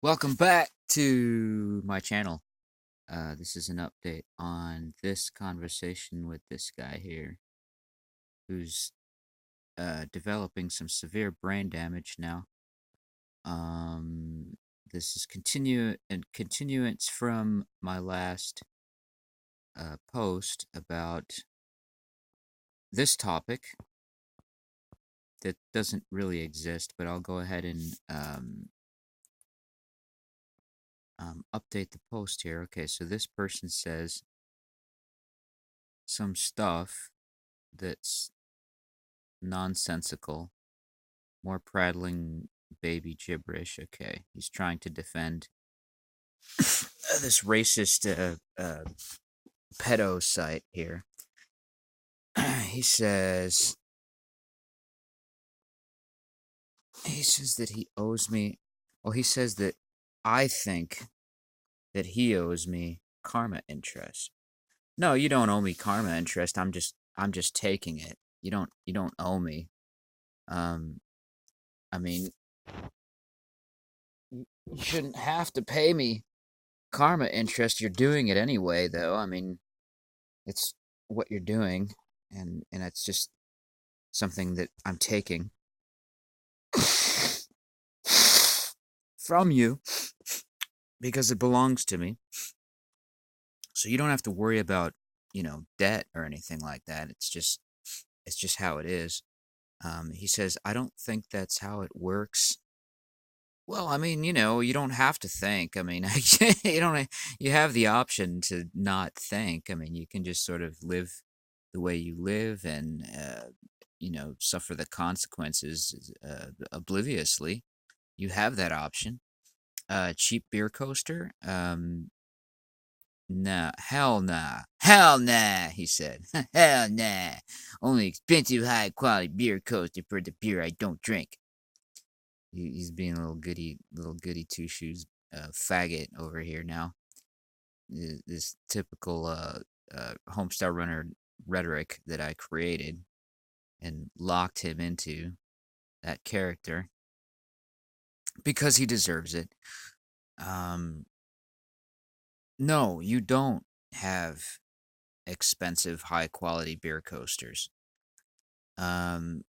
Welcome back to my channel. This is an update on this conversation with this guy here, who's developing some severe brain damage now. Um, this is continuance from my last post about this topic that doesn't really exist, but I'll go ahead and update the post here. Okay, so this person says some stuff that's nonsensical, more prattling baby gibberish. Okay, he's trying to defend this racist pedo site here. he says he says that he owes me. Well, he says that I think that he owes me karma interest. No, you don't owe me karma interest. I'm just taking it. You don't owe me. Um, I mean, you shouldn't have to pay me karma interest. You're doing it anyway, though. I mean, it's what you're doing, and it's just something that I'm taking from you because it belongs to me. So you don't have to worry about, debt or anything like that. It's just how it is. He says, I don't think that's how it works. Well, I mean, you don't have to think. I mean, you have the option to not think. I mean, you can just sort of live the way you live and, suffer the consequences obliviously. You have that option. Cheap beer coaster? Nah, hell nah. Hell nah, he said. Hell nah. Only expensive, high quality beer coaster for the beer I don't drink. He's being a little goody two shoes faggot over here now. This typical Homestar Runner rhetoric that I created and locked him into that character because he deserves it. Um, no, you don't have expensive, high quality beer coasters. Um,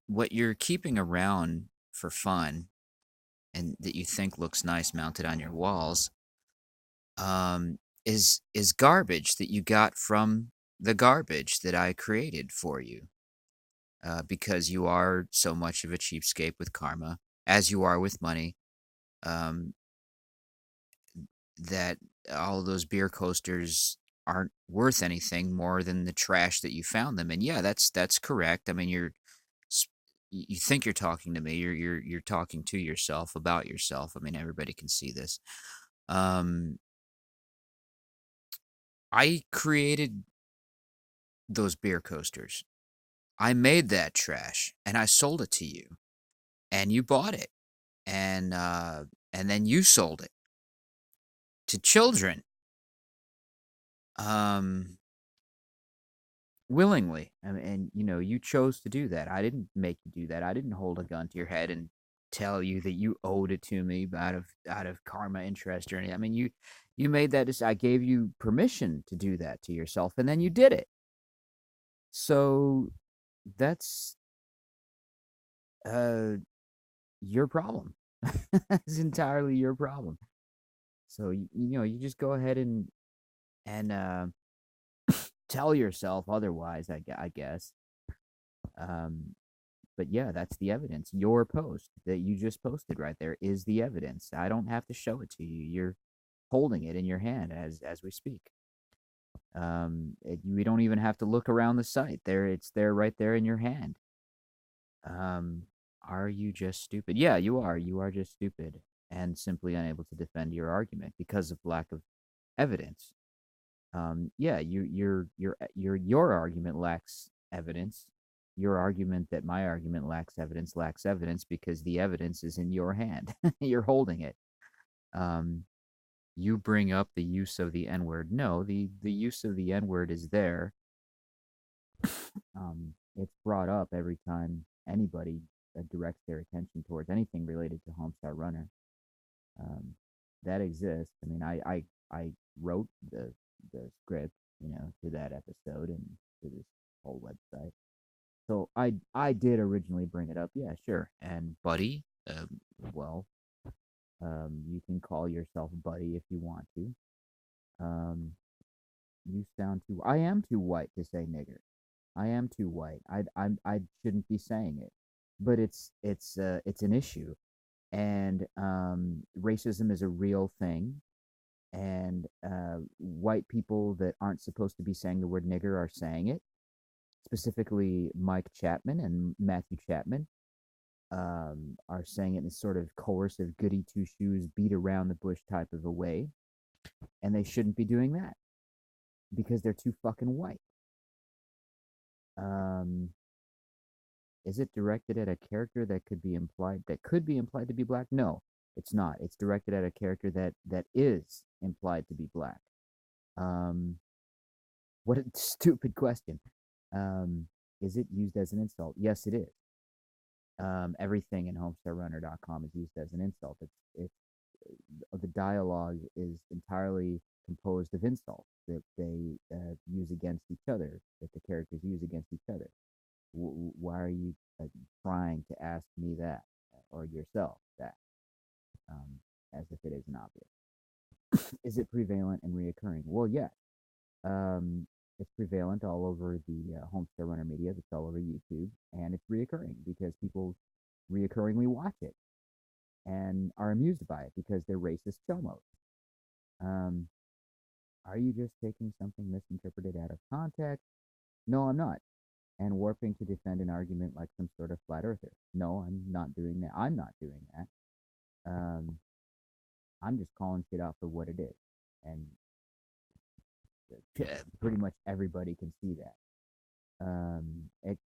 what you're keeping around for fun and that you think looks nice mounted on your walls is garbage that you got from the garbage that I created for you. Because you are so much of a cheapskate with karma, as you are with money. Um, that all of those beer coasters aren't worth anything more than the trash that you found them in. Yeah, that's correct. I mean, you think you're talking to me. You're talking to yourself about yourself. I mean, everybody can see this. Um, I created those beer coasters. I made that trash and I sold it to you, and you bought it, and then you sold it to children. Um, willingly. And you chose to do that. I didn't make you do that. I didn't hold a gun to your head and tell you that you owed it to me out of karma interest or anything. I mean, you made that I gave you permission to do that to yourself, and then you did it. So that's uh your problem. It's entirely your problem. So you just go ahead and tell yourself otherwise, I guess. Um, but yeah, that's the evidence. Your post that you just posted right there is the evidence. I don't have to show it to you. You're holding it in your hand as we speak. We don't even have to look around the site. It's there right there in your hand. Um, are you just stupid? Yeah, you are. You are just stupid and simply unable to defend your argument because of lack of evidence. Yeah, your argument lacks evidence. Your argument that my argument lacks evidence because the evidence is in your hand. You're holding it. Um, you bring up the use of the N word. No, the use of the N word is there. It's brought up every time anybody directs their attention towards anything related to Homestar Runner. Um, that exists. I mean, I wrote the script, to that episode and to this whole website. So I did originally bring it up. Yeah, sure. And Buddy, well, you can call yourself Buddy if you want to. Um, you sound too. I am too white to say nigger. I am too white. I shouldn't be saying it, but it's an issue, and racism is a real thing, and white people that aren't supposed to be saying the word nigger are saying it. Specifically, Mike Chapman and Matthew Chapman are saying it in a sort of coercive, goody two shoes, beat around the bush type of a way, and they shouldn't be doing that because they're too fucking white. Um, is it directed at a character that could be implied to be black? No, it's not. It's directed at a character that is implied to be black. Um, what a stupid question. Um, is it used as an insult? Yes, it is. Everything in HomestarRunner.com is used as an insult. The dialogue is entirely composed of insults that they use against each other, that the characters use against each other. Why are you trying to ask me that or yourself that, as if it isn't obvious? Is it prevalent and reoccurring? Well, yes. Um, it's prevalent all over the Homestar Runner media. It's all over YouTube, and it's reoccurring because people reoccurringly watch it and are amused by it because they're racist chomos. Um, are you just taking something misinterpreted out of context? No, I'm not. And warping to defend an argument like some sort of flat earther. No, I'm not doing that. I'm not doing that. I'm just calling shit out for what it is. And pretty much everybody can see that.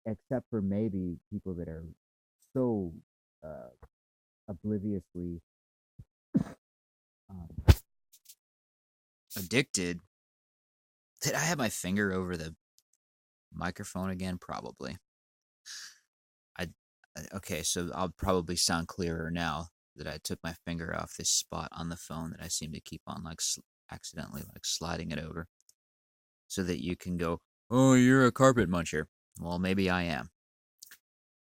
Except for maybe people that are so obliviously um, addicted. Did I have my finger over the microphone again? Probably. I okay, so I'll probably sound clearer now that I took my finger off this spot on the phone that I seem to keep on like accidentally like sliding it over, so that you can go, "Oh, you're a carpet muncher." Well, maybe I am.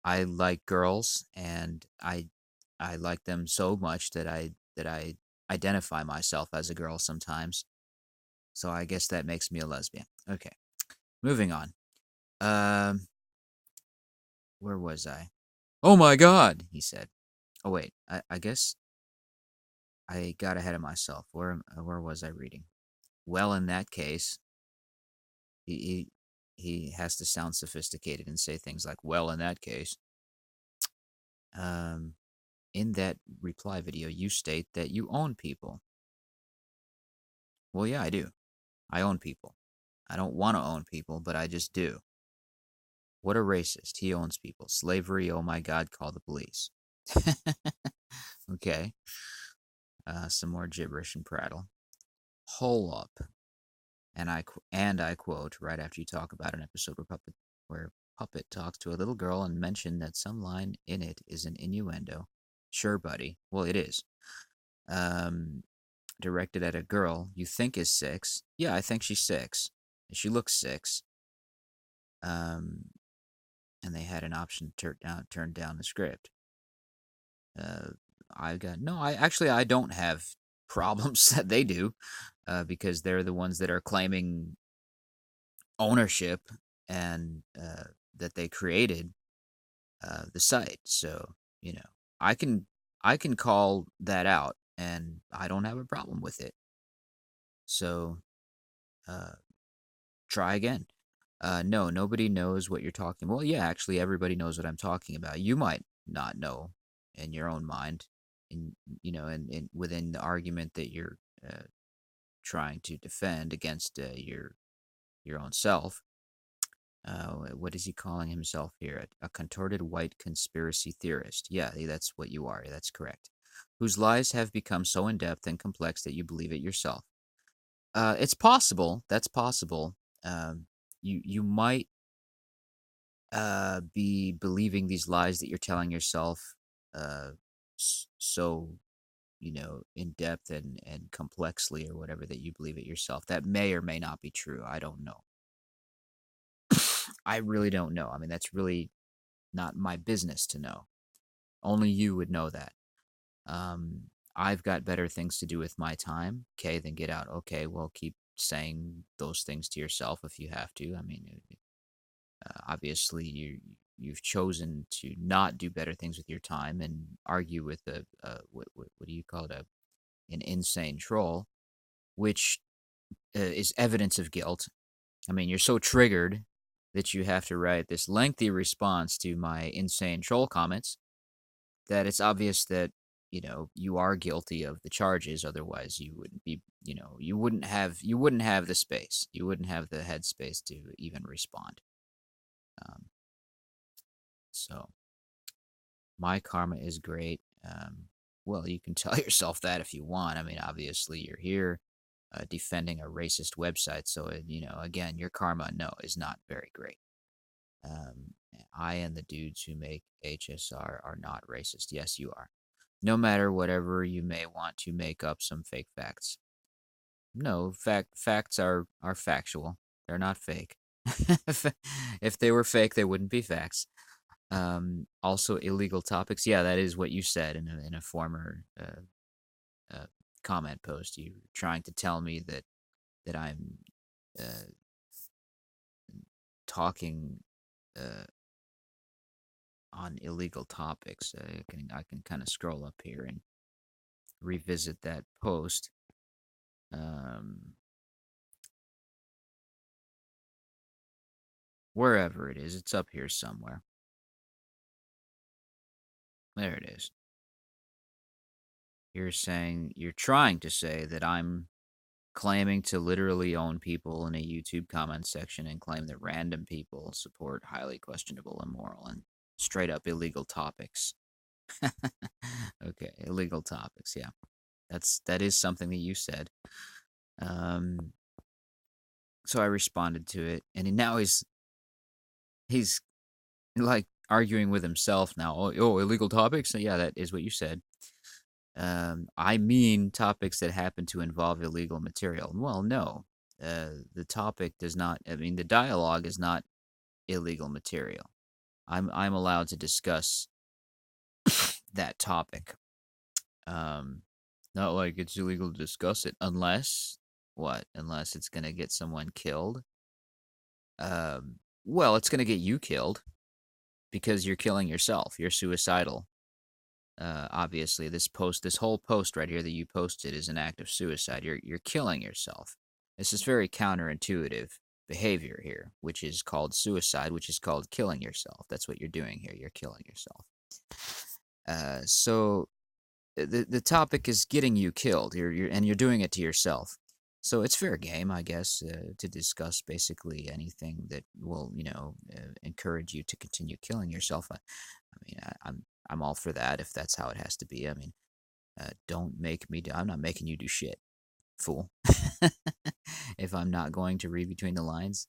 I like girls, and I like them so much that I identify myself as a girl sometimes. So I guess that makes me a lesbian. Okay, moving on. Um, where was I? Oh my God, he said. Oh wait, I guess I got ahead of myself. Where was I reading? Well, in that case, he he has to sound sophisticated and say things like, "Well, in that case." Um, in that reply video, you state that you own people. Well, yeah, I do. I own people. I don't want to own people, but I just do. What a racist. He owns people. Slavery, oh my God, call the police. Okay. Some more gibberish and prattle. Hole up. And I quote right after you talk about an episode where Puppet talks to a little girl and mention that some line in it is an innuendo. Sure, buddy. Well, it is. Um, directed at a girl you think is 6. Yeah, I think she's 6. She looks 6. Um, and they had an option to turn down the script. Uh, I got no. I don't have problems that they do, because they're the ones that are claiming ownership and that they created the site. So I can I can call that out, and I don't have a problem with it. So uh, try again. No, nobody knows what you're talking. Well, yeah, actually, everybody knows what I'm talking about. You might not know in your own mind, in and within the argument that you're trying to defend against your own self. What is he calling himself here? A contorted white conspiracy theorist. Yeah, that's what you are. That's correct. Whose lies have become so in depth and complex that you believe it yourself. It's possible. That's possible. You might be believing these lies that you're telling yourself, so in depth and complexly or whatever that you believe it yourself. That may or may not be true. I don't know. I really don't know. I mean, that's really not my business to know. Only you would know that. Um, I've got better things to do with my time. Okay, then get out. Okay, well, keep saying those things to yourself if you have to. I mean, obviously, you've chosen to not do better things with your time and argue with what do you call it, an insane troll, which is evidence of guilt. I mean, you're so triggered that you have to write this lengthy response to my insane troll comments that it's obvious that you are guilty of the charges. Otherwise, you wouldn't be, you wouldn't have the space, you wouldn't have the headspace to even respond. Um, so my karma is great. Well, you can tell yourself that if you want. I mean, obviously, you're here defending a racist website, so again, your karma is not very great. Um, I and the dudes who make HSR are not racist. Yes, you are. No matter whatever you may want to make up some fake facts. No, facts are factual. They're not fake. If they were fake, they wouldn't be facts. Also illegal topics. Yeah, that is what you said in a former uh, comment post. You were trying to tell me that I'm uh, talking on illegal topics. I can kind of scroll up here and revisit that post. Wherever it is, it's up here somewhere. There it is. You're trying to say that I'm claiming to literally own people in a YouTube comment section and claim that random people support highly questionable, immoral, and straight up illegal topics. Okay, illegal topics, yeah. That is something that you said. Um, so I responded to it, and now he's like arguing with himself now. Oh, illegal topics? So yeah, that is what you said. I mean topics that happen to involve illegal material. Well, no. The topic does not, I mean, the dialogue is not illegal material. I'm allowed to discuss that topic. Um, Not like it's illegal to discuss it unless what? Unless it's gonna get someone killed. Well, it's gonna get you killed because you're killing yourself. You're suicidal. Obviously, this whole post right here that you posted is an act of suicide. You're killing yourself. This is very counterintuitive behavior here, which is called suicide, which is called killing yourself. That's what you're doing here. You're killing yourself. So the topic is getting you killed. You're doing it to yourself. So it's fair game, I guess, to discuss basically anything that will, encourage you to continue killing yourself. I mean, I'm all for that if that's how it has to be. I mean, don't make me. I'm not making you do shit, fool. If I'm not going to read between the lines,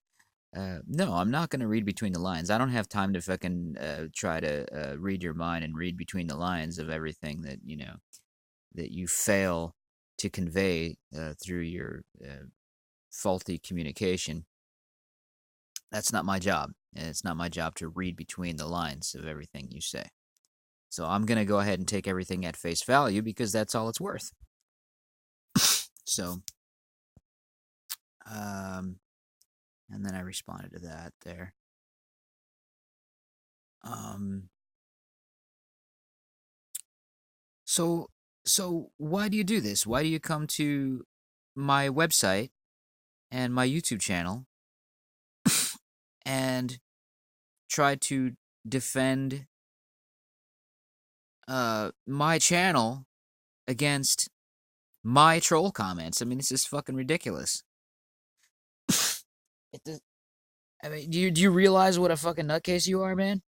no, I'm not going to read between the lines. I don't have time to fucking try to read your mind and read between the lines of everything that that you fail to convey through your faulty communication. That's not my job. And it's not my job to read between the lines of everything you say. So I'm going to go ahead and take everything at face value because that's all it's worth. So, and then I responded to that there. So, why do you do this? Why do you come to my website and my YouTube channel and try to defend my channel against my troll comments? I mean, this is fucking ridiculous. I mean, do you realize what a fucking nutcase you are, man?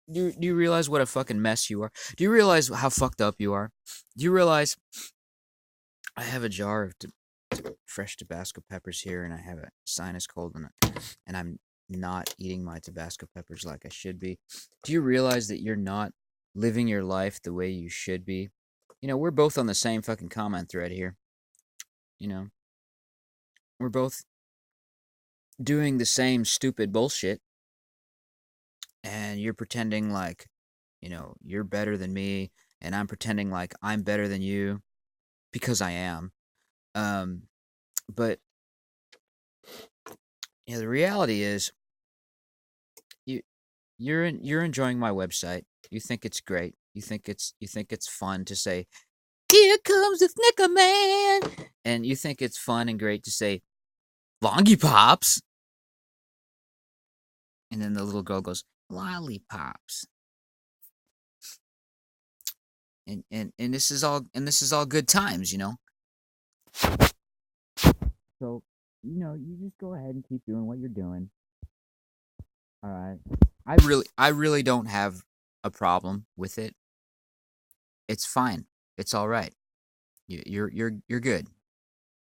Do you realize what a fucking mess you are? Do you realize how fucked up you are? Do you realize I have a jar of fresh Tabasco peppers here, and I have a sinus cold, and I'm not eating my Tabasco peppers like I should be? Do you realize that you're not living your life the way you should be. We're both on the same fucking comment thread here. You know, we're both doing the same stupid bullshit, and you're pretending like, you're better than me, and I'm pretending like I'm better than you because I am. But the reality is, you you're enjoying my website. You think it's great. You think it's fun to say, "Here comes the Snicker Man," and you think it's fun and great to say, "Longy-pops," and then the little girl goes, "Lollipops." And this is all good times. So, you just go ahead and keep doing what you're doing. All right. I really don't have a problem with it. It's fine. It's all right. You're good.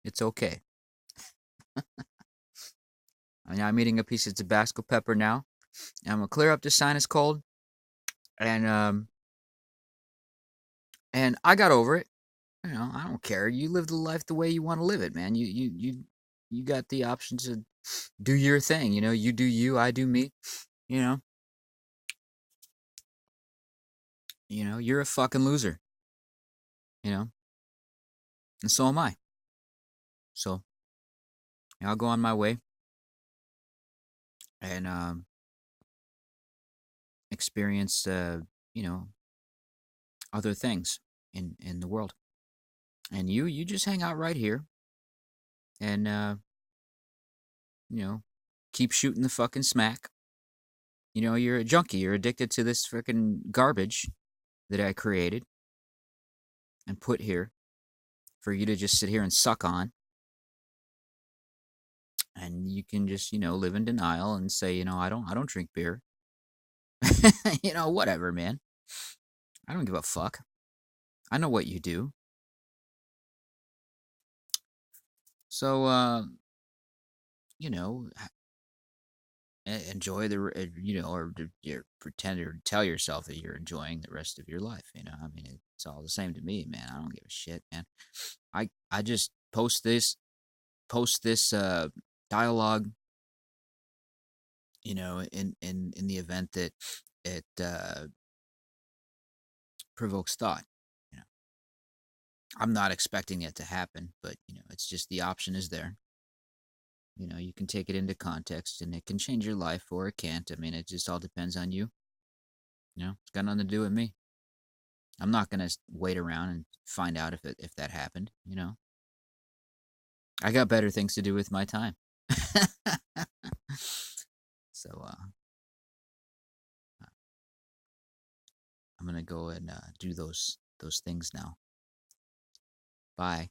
It's okay. I'm eating a piece of Tabasco pepper now. And I'm gonna clear up the sinus cold, and I got over it. I don't care. You live the life the way you want to live it, man. You got the option to do your thing. You do you, I do me. You know, you're a fucking loser. And so am I. So I'll go on my way and experience, other things in the world. And you just hang out right here and you know keep shooting the fucking smack. You're a junkie. You're addicted to this freaking garbage that I created and put here for you to just sit here and suck on. And you can just, live in denial and say, I don't drink beer. Whatever, man. I don't give a fuck. I know what you do. So, you know, enjoy or pretend or tell yourself that you're enjoying the rest of your life. I mean, it's all the same to me, man. I don't give a shit, man. I just post this dialogue, in the event that it provokes thought. You know, I'm not expecting it to happen, but it's just the option is there. You can take it into context, and it can change your life, or it can't. I mean, it just all depends on you. It's got nothing to do with me. I'm not gonna wait around and find out if that happened. I got better things to do with my time. So I'm gonna go and do those things now. Bye.